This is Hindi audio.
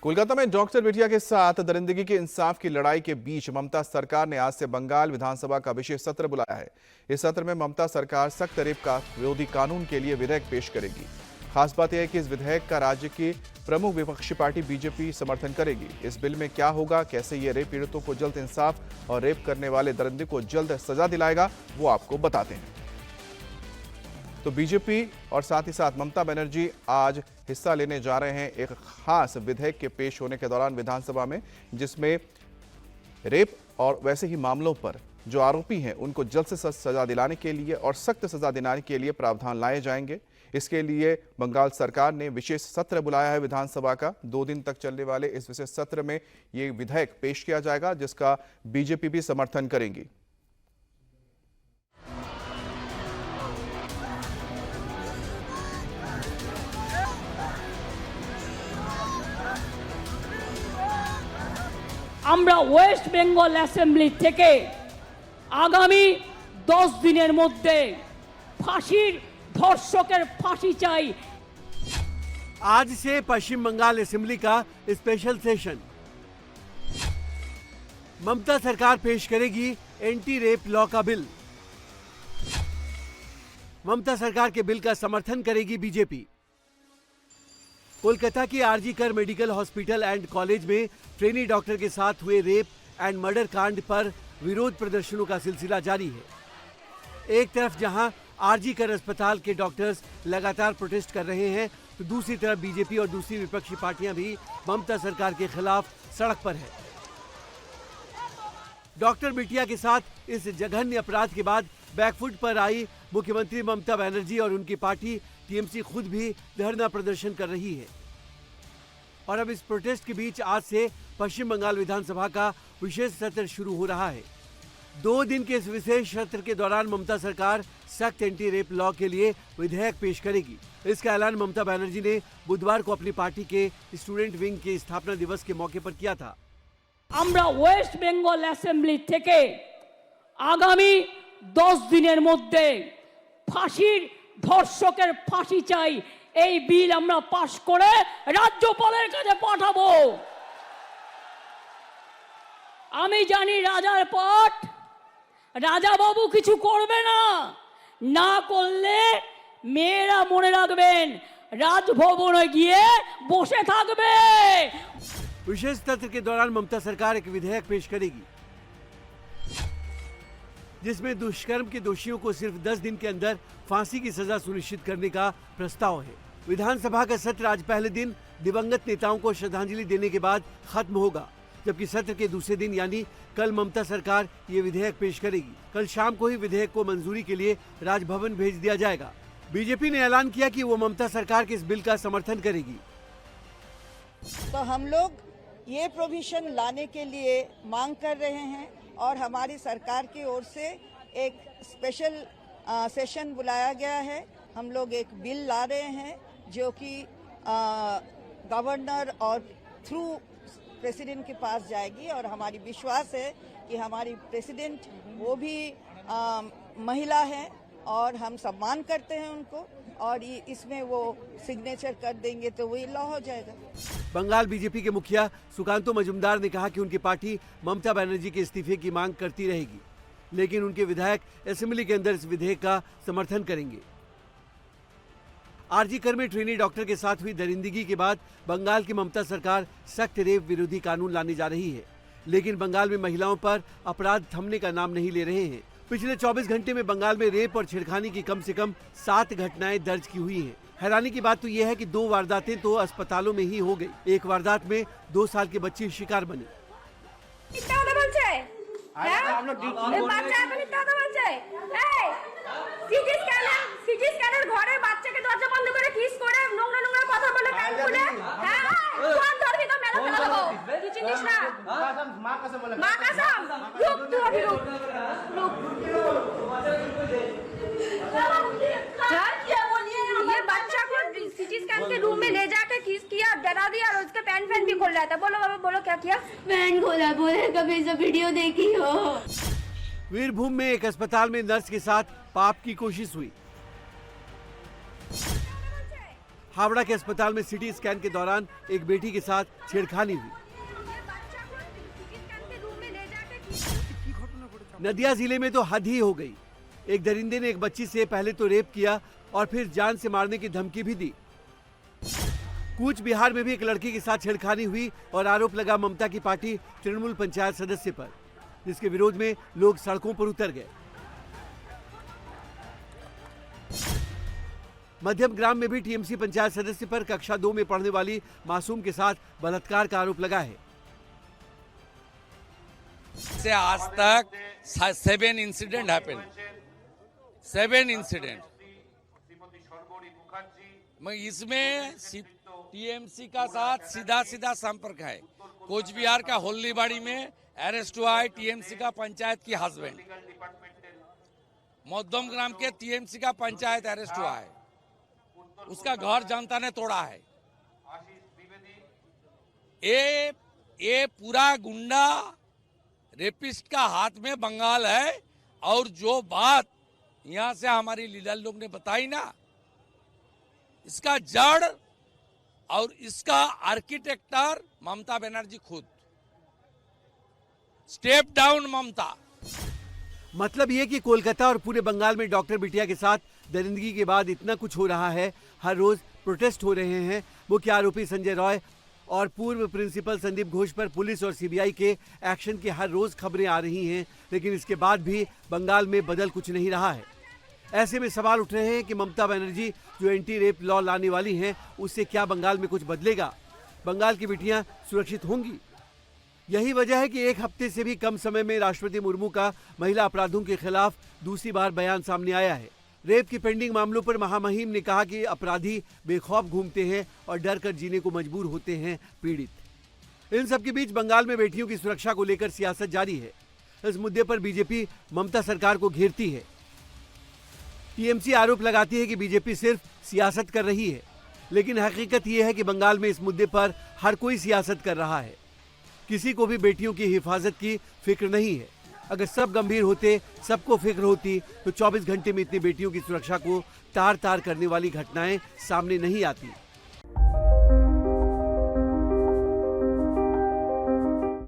कोलकाता में डॉक्टर बिटिया के साथ दरिंदगी के इंसाफ की लड़ाई के बीच ममता सरकार ने आज से बंगाल विधानसभा का विशेष सत्र बुलाया है। इस सत्र में ममता सरकार सख्त रेप का विरोधी कानून के लिए विधेयक पेश करेगी। खास बात यह है कि इस विधेयक का राज्य की प्रमुख विपक्षी पार्टी बीजेपी समर्थन करेगी। इस बिल में क्या होगा, कैसे ये रेप पीड़ितों को जल्द इंसाफ और रेप करने वाले दरिंदे को जल्द सजा दिलाएगा, वो आपको बताते हैं। तो बीजेपी और साथ ही साथ ममता बनर्जी आज हिस्सा लेने जा रहे हैं एक खास विधेयक के पेश होने के दौरान विधानसभा में, जिसमें रेप और वैसे ही मामलों पर जो आरोपी हैं उनको जल्द से सजा दिलाने के लिए और सख्त सजा दिलाने के लिए प्रावधान लाए जाएंगे। इसके लिए बंगाल सरकार ने विशेष सत्र बुलाया है विधानसभा का। 2 दिन तक चलने वाले इस विशेष सत्र में ये विधेयक पेश किया जाएगा, जिसका बीजेपी भी समर्थन करेंगी। আমরা ওয়েস্ট বেঙ্গল অ্যাসেম্বলি থেকে আগামী 10 দিনের মধ্যে ফাঁসির ধর্ষকের ফাঁসি চাই। आज से पश्चिम बंगाल असेंबली का स्पेशल सेशन। ममता सरकार पेश करेगी एंटी रेप लॉ का बिल। ममता सरकार के बिल का समर्थन करेगी बीजेपी। कोलकाता के आरजी कर मेडिकल हॉस्पिटल एंड कॉलेज में ट्रेनी डॉक्टर के साथ हुए रेप एंड मर्डर कांड पर विरोध प्रदर्शनों का सिलसिला जारी है। एक तरफ जहां आरजी कर अस्पताल के डॉक्टर्स लगातार प्रोटेस्ट कर रहे हैं, तो दूसरी तरफ बीजेपी और दूसरी विपक्षी पार्टियां भी ममता सरकार के खिलाफ सड़क पर है। डॉक्टर बिटिया के साथ इस जघन्य अपराध के बाद बैकफुट पर आई मुख्यमंत्री ममता बनर्जी और उनकी पार्टी टीएमसी खुद भी धरना प्रदर्शन कर रही है। और अब इस प्रोटेस्ट के बीच आज से पश्चिम बंगाल विधानसभा का विशेष सत्र शुरू हो रहा है। 2 दिन के इस विशेष सत्र के दौरान ममता सरकार सख्त एंटी रेप लॉ के लिए विधेयक पेश करेगी। इसका ऐलान ममता बनर्जी ने बुधवार को अपनी पार्टी के स्टूडेंट विंग के स्थापना दिवस के मौके पर किया था। আমরা ওয়েস্ট বেঙ্গল অ্যাসেম্বলি থেকে আগামী 10 দিনের মধ্যে ফাঁসির ধর্ষকের ফাঁসি চাই এই বিল আমরা পাশ করে রাজ্যপালের কাছে পাঠাবো। আমি জানি রাজার পাট রাজা বাবু কিছু করবে না, না করলে মেয়েরা মনে রাখবেন রাজভবনে গিয়ে বসে থাকবে। विशेष सत्र के दौरान ममता सरकार एक विधेयक पेश करेगी, जिसमें दुष्कर्म के दोषियों को सिर्फ 10 दिन के अंदर फांसी की सजा सुनिश्चित करने का प्रस्ताव है। विधानसभा का सत्र आज पहले दिन दिवंगत नेताओं को श्रद्धांजलि देने के बाद खत्म होगा, जबकि सत्र के दूसरे दिन यानी कल ममता सरकार ये विधेयक पेश करेगी। कल शाम को ही विधेयक को मंजूरी के लिए राजभवन भेज दिया जाएगा। बीजेपी ने ऐलान किया कि वो ममता सरकार के इस बिल का समर्थन करेगी। तो हम लोग ये प्रोविजन लाने के लिए मांग कर रहे हैं और हमारी सरकार की ओर से एक स्पेशल सेशन बुलाया गया है। हम लोग एक बिल ला रहे हैं जो कि गवर्नर और थ्रू प्रेसिडेंट के पास जाएगी और हमारी विश्वास है कि हमारी प्रेसिडेंट वो भी महिला है और हम सम्मान करते हैं उनको और इसमें वो सिग्नेचर कर देंगे तो वही लॉ हो जाएगा। बंगाल बीजेपी के मुखिया सुकांतो मजुमदार ने कहा कि उनकी पार्टी ममता बनर्जी के इस्तीफे की मांग करती रहेगी, लेकिन उनके विधायक असेंबली के अंदर इस विधेयक का समर्थन करेंगे। आरजी कर में ट्रेनी डॉक्टर के साथ हुई दरिंदगी के बाद बंगाल की ममता सरकार सख्त रेप विरोधी कानून लाने जा रही है, लेकिन बंगाल में महिलाओं पर अपराध थमने का नाम नहीं ले रहे हैं। पिछले 24 घंटे में बंगाल में रेप और छेड़खानी की कम से कम 7 घटनाएं दर्ज की हुई हैं। हैरानी की बात तो यह है कि 2 वारदातें तो अस्पतालों में ही हो गई। एक वारदात में 2 साल के बच्चे शिकार बने। ये बच्चा को सिटी स्कैन के रूम में ले जाकर किस किया, डरा दिया और उसके पैन फैन भी खोल रहा था। बोलो बाबा, बोलो क्या किया? पैन खोला, बोले कभी सब वीडियो देखी हो। वीरभूम में एक अस्पताल में नर्स के साथ पाप की कोशिश हुई। हावड़ा के अस्पताल में सिटी स्कैन के दौरान एक बेटी के साथ छेड़खानी हुई। नदिया जिले में तो हद ही हो गई। एक दरिंदे ने एक बच्ची से पहले तो रेप किया और फिर जान से मारने की धमकी भी दी। कूच बिहार में भी एक लड़की के साथ छेड़खानी हुई और आरोप लगा ममता की पार्टी तृणमूल पंचायत सदस्य पर, जिसके विरोध में लोग सड़कों पर उतर गए। मध्यम ग्राम में भी टीएमसी पंचायत सदस्य पर कक्षा 2 में पढ़ने वाली मासूम के साथ बलात्कार का आरोप लगा है। से आज तक 7 इंसिडेंट हैपेन, 7 इंसिडेंट। इसमें टीएमसी का साथ सीधा सीधा संपर्क है। कोच बिहार का होल्लीबाड़ी में अरेस्ट हुआ है टीएमसी का पंचायत की हस्बैंड। मध्यम ग्राम के टीएमसी का पंचायत अरेस्ट हुआ है, उसका घर जनता ने तोड़ा है। ये पूरा गुंडा रेपिस्ट का हाथ में बंगाल है। और जो बात यहां से हमारी लीडर लोग ने बताई ना, इसका जड़ और इसका आर्किटेक्टर ममता बनर्जी खुद। स्टेप डाउन ममता। मतलब ये कि कोलकाता और पूरे बंगाल में डॉक्टर बिटिया के साथ दरिंदगी के बाद इतना कुछ हो रहा है। हर रोज प्रोटेस्ट हो रहे हैं। मुख्य आरोपी संजय रॉय और पूर्व प्रिंसिपल संदीप घोष पर पुलिस और सीबीआई के एक्शन की हर रोज खबरें आ रही हैं, लेकिन इसके बाद भी बंगाल में बदल कुछ नहीं रहा है। ऐसे में सवाल उठ रहे हैं कि ममता बनर्जी जो एंटी रेप लॉ लाने वाली हैं, उससे क्या बंगाल में कुछ बदलेगा? बंगाल की बिटियां सुरक्षित होंगी? यही वजह है कि एक हफ्ते से भी कम समय में राष्ट्रपति मुर्मू का महिला अपराधों के खिलाफ दूसरी बार बयान सामने आया है। रेप की पेंडिंग मामलों पर महामहिम ने कहा कि अपराधी बेखौफ घूमते हैं और डर कर जीने को मजबूर होते हैं पीड़ित। इन सब के बीच बंगाल में बेटियों की सुरक्षा को लेकर सियासत जारी है। इस मुद्दे पर बीजेपी ममता सरकार को घेरती है। टीएमसी आरोप लगाती है कि बीजेपी सिर्फ सियासत कर रही है, लेकिन हकीकत यह है कि बंगाल में इस मुद्दे पर हर कोई सियासत कर रहा है। किसी को भी बेटियों की हिफाजत की फिक्र नहीं है। अगर सब गंभीर होते, सबको फिक्र होती, तो 24 घंटे में इतनी बेटियों की सुरक्षा को तार तार करने वाली घटनाएं सामने नहीं आती।